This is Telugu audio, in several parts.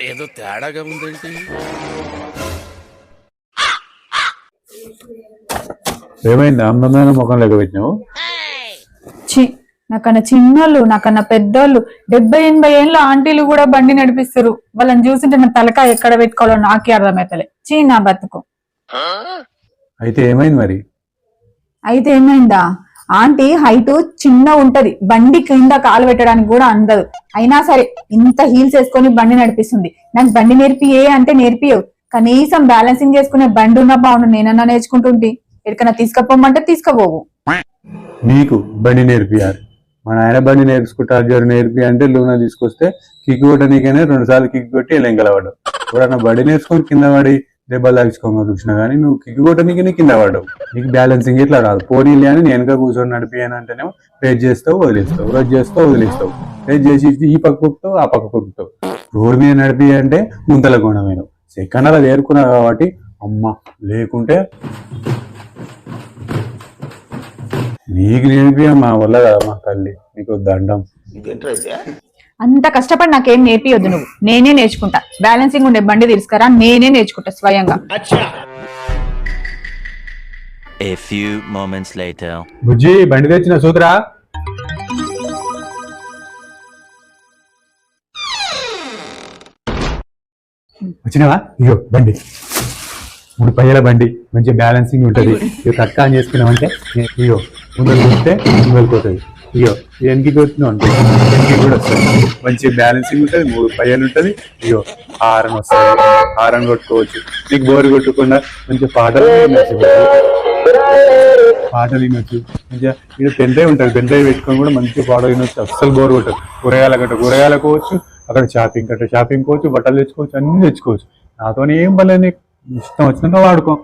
ఏదో తేడాగా ఉందేంటి? ఏమైంది అమ్మమైన ముఖం లెక్క పెట్టినావు? నాకన్నా చిన్నోళ్ళు నాకన్నా పెద్దోళ్ళు 70-80 ఏళ్ళ ఆంటీలు కూడా బండి నడిపిస్తారు. వాళ్ళని చూసింటే నా తలకాయ ఎక్కడ పెట్టుకోవాలో నాకే అర్థమవుతలే. నా బతుకు. అయితే ఏమైంది మరి? అయితే ఏమైందా, ఆంటీ హైట్ చిన్న ఉంటది, బండి కింద కాలు పెట్టడానికి కూడా అందదు. అయినా సరే ఇంత హీల్స్ వేసుకొని బండి నడిపిస్తుంది. నాకు బండి నేర్పియే అంటే నేర్పియవు. కనీసం బ్యాలెన్సింగ్ చేసుకునే బండి ఉన్న బాగుండు, నేనన్నా నేర్చుకుంటుంటే. ఎక్కడికైనా తీసుకపోమంటే తీసుకుపోవు. నీకు బండి నేర్పియాలి. మా నాయన బండి నేర్చుకుంటారు జరు నేర్పి అంటే లూనా తీసుకొస్తే కిక్ కొట్టనీకైనా 2 సార్లు కిక్ కొట్టి లెంగలవాడు. ఎవరన్నా బండి నేర్చుకొని కింద పడి దెబ్బలు లాగించుకోమని చూసినా కానీ నువ్వు కిక్ కొట్టనీకి కింద పడ్డావు. నీకు బ్యాలెన్సింగ్ ఇట్లా రాదు. పోనీలే అని నేను వెనక కూర్చొని నడిపియాను అంటేనేమో రేజ్ చేస్తావు వదిలేస్తావు, రేజ్ చేస్తావు వదిలేస్తావు, రేజ్ చేసి ఈ పక్క పొక్కుతావు ఆ పక్క పొక్కుతావు. రోడ్డు మీద నడిపి అంటే ముంతల గుణమైన సెకండ్ అలా చేరుకున్నావు కాబట్టి అమ్మ లేకుంటే నీకు నేర్పి మా వల్ల కదా మా తల్లి, నీకు దండం. అంత కష్టపడి నాకేం నేర్పియొద్దు నువ్వు, నేనే నేర్చుకుంటా. బ్యాలెన్సింగ్ ఉండే బండి తీసుకురా, నేనే నేర్చుకుంటా స్వయంగా. A few moments later. బుజ్జి బండి తెచ్చిన సూత్రా. వచ్చినావా? ఇగో బండి 3 పయ్యల బండి, మంచి బ్యాలెన్సింగ్ ఉంటుంది. ఇక కట్ ఆన్ చేసుకున్నామంటే ఇగో ముందరికి వస్తే ముందరికి పోతుంది. ఇగో వెనక్కి కొట్టినావు అంటే వెనక్కి కూడా వస్తుంది. మంచి బ్యాలెన్సింగ్ ఉంటుంది, 3 పయ్యలు ఉంటుంది. ఇగో హారన్ వస్తుంది, హారన్ కొట్టుకోవచ్చు. నీకు బోరు కొట్టకుండా మంచి పాటలు వినొచ్చు, మంచిగా ఇక్కడ పెన్ డ్రైవ్ ఉంటుంది. పెన్ డ్రైవ్ పెట్టుకొని కూడా మంచి పాటలు వినొచ్చు, అస్సలు బోరు కొట్టదు. కూరగాయలు కోవచ్చు, అక్కడ షాపింగ్ కోవచ్చు, బట్టలు తెచ్చుకోవచ్చు, అన్ని తెచ్చుకోవచ్చు. నాతోనే ఏం పర్లేదు, నీకు ఇష్టం వచ్చినాక వాడుకో.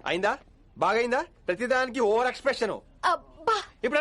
అయిందా? బాగైందా? ప్రతిదానికి ఓవర్ ఎక్స్ప్రెషన్. ఇప్పుడు